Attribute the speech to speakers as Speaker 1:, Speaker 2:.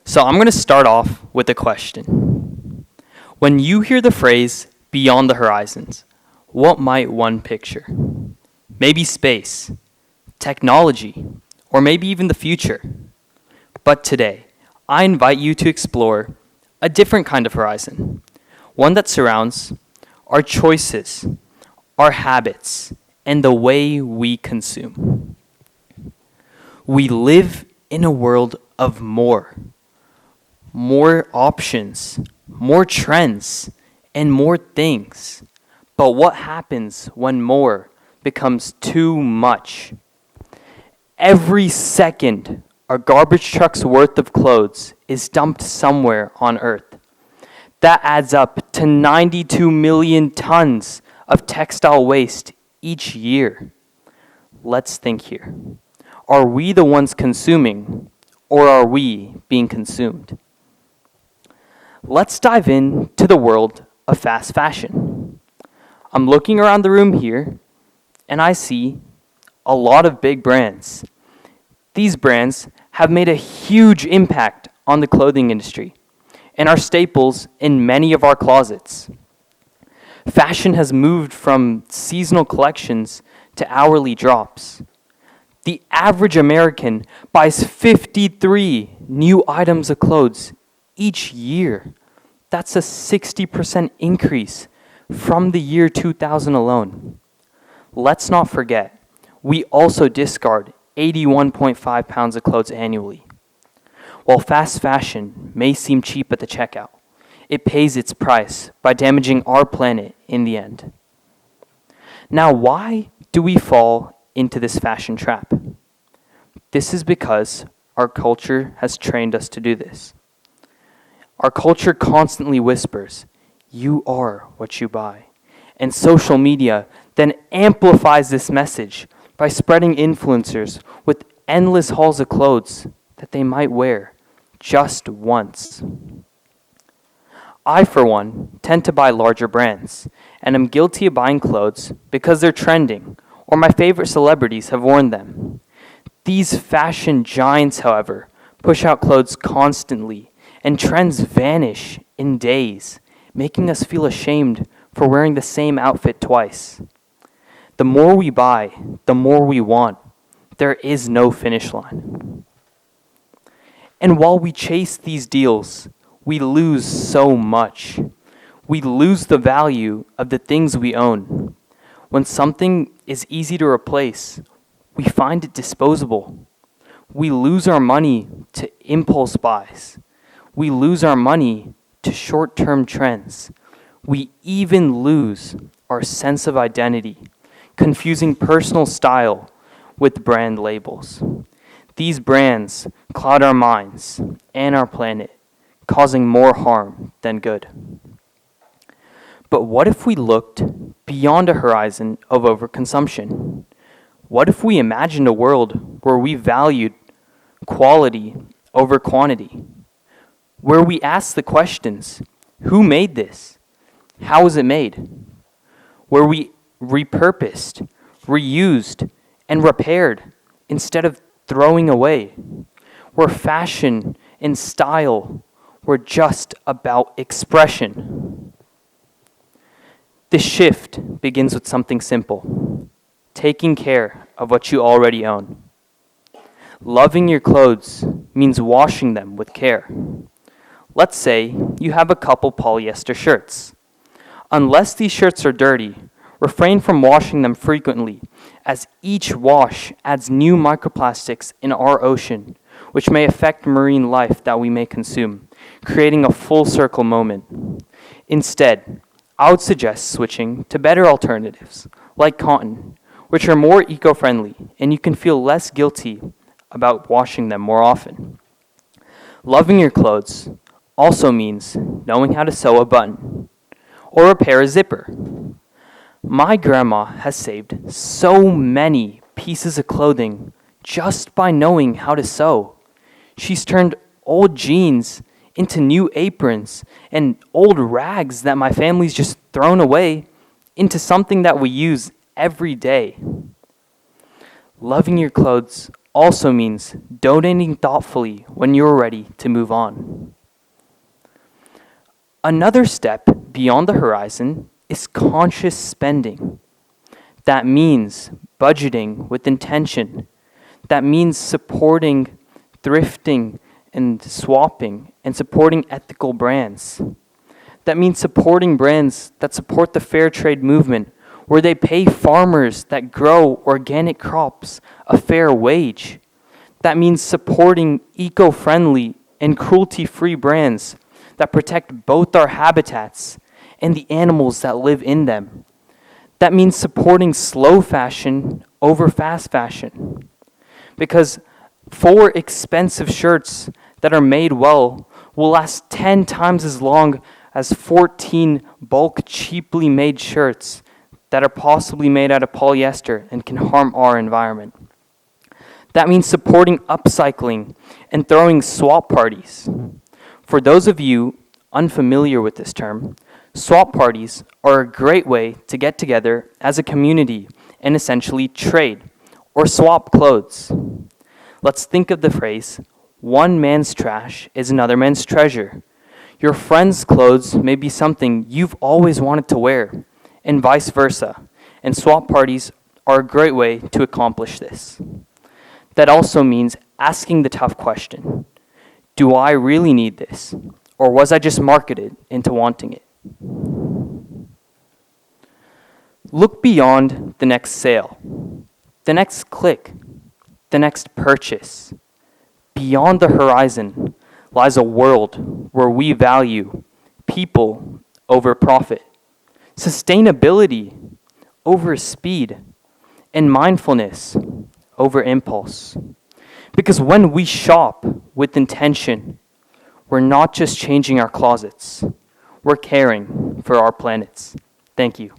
Speaker 1: So I'm going to start off with a question. When you hear the phrase beyond the horizons, what might one picture? Maybe space, technology, or maybe even the future. But today, I invite you to explore a different kind of horizon, one that surrounds our choices, our habits, and the way we consume. We live in a world of more options, more trends, and more things. But what happens when more becomes too much? Every second, a garbage truck's worth of clothes is dumped somewhere on Earth. That adds up to 92 million tons of textile waste each year. Let's think here. Are we the ones consuming, or are we being consumed? Let's dive into the world of fast fashion. I'm looking around the room here, and I see a lot of big brands. These brands have made a huge impact on the clothing industry and are staples in many of our closets. Fashion has moved from seasonal collections to hourly drops. The average American buys 53 new items of clothes each year. That's a 60% increase from the year 2000 alone. Let's not forget, we also discard 81.5 pounds of clothes annually. While fast fashion may seem cheap at the checkout, it pays its price by damaging our planet in the end. Now, why do we fall into this fashion trap? This is because our culture has trained us to do this. Our culture constantly whispers, "You are what you buy." And social media then amplifies this message by spreading influencers with endless hauls of clothes that they might wear just once. I, for one, tend to buy larger brands, and am guilty of buying clothes because they're trending or my favorite celebrities have worn them. These fashion giants, however, push out clothes constantly, and trends vanish in days, making us feel ashamed for wearing the same outfit twice. The more we buy, the more we want. There is no finish line. And while we chase these deals, we lose so much. We lose the value of the things we own. When something is easy to replace, we find it disposable. We lose our money to impulse buys. We lose our money to short-term trends. We even lose our sense of identity, confusing personal style with brand labels. These brands cloud our minds and our planet, causing more harm than good. But what if we looked beyond a horizon of overconsumption? What if we imagined a world where we valued quality over quantity? Where we asked the questions, who made this? How was it made? Where we repurposed, reused, and repaired instead of throwing away. Where fashion and style were just about expression. This shift begins with something simple: taking care of what you already own. Loving your clothes means washing them with care. Let's say you have a couple polyester shirts. Unless these shirts are dirty, refrain from washing them frequently, as each wash adds new microplastics in our ocean, which may affect marine life that we may consume, creating a full circle moment. Instead, I would suggest switching to better alternatives, like cotton, which are more eco-friendly, and you can feel less guilty about washing them more often. Loving your clothes also means knowing how to sew a button or repair a zipper. My grandma has saved so many pieces of clothing just by knowing how to sew. She's turned old jeans into new aprons and old rags that my family's just thrown away into something that we use every day. Loving your clothes also means donating thoughtfully when you're ready to move on. Another step beyond the horizon is conscious spending. That means budgeting with intention. That means supporting thrifting and swapping and supporting ethical brands. That means supporting brands that support the fair trade movement, where they pay farmers that grow organic crops a fair wage. That means supporting eco-friendly and cruelty-free brands that protect both our habitats and the animals that live in them. That means supporting slow fashion over fast fashion. Because 4 expensive shirts that are made well will last 10 times as long as 14 bulk cheaply made shirts that are possibly made out of polyester and can harm our environment. That means supporting upcycling and throwing swap parties. For those of you unfamiliar with this term, swap parties are a great way to get together as a community and essentially trade or swap clothes. Let's think of the phrase, one man's trash is another man's treasure. Your friend's clothes may be something you've always wanted to wear, and vice versa, and swap parties are a great way to accomplish this. That also means asking the tough question, do I really need this, or was I just marketed into wanting it? Look beyond the next sale, the next click, the next purchase. Beyond the horizon lies a world where we value people over profit, sustainability over speed, and mindfulness over impulse. Because when we shop with intention, we're not just changing our closets, we're caring for our planets. Thank you.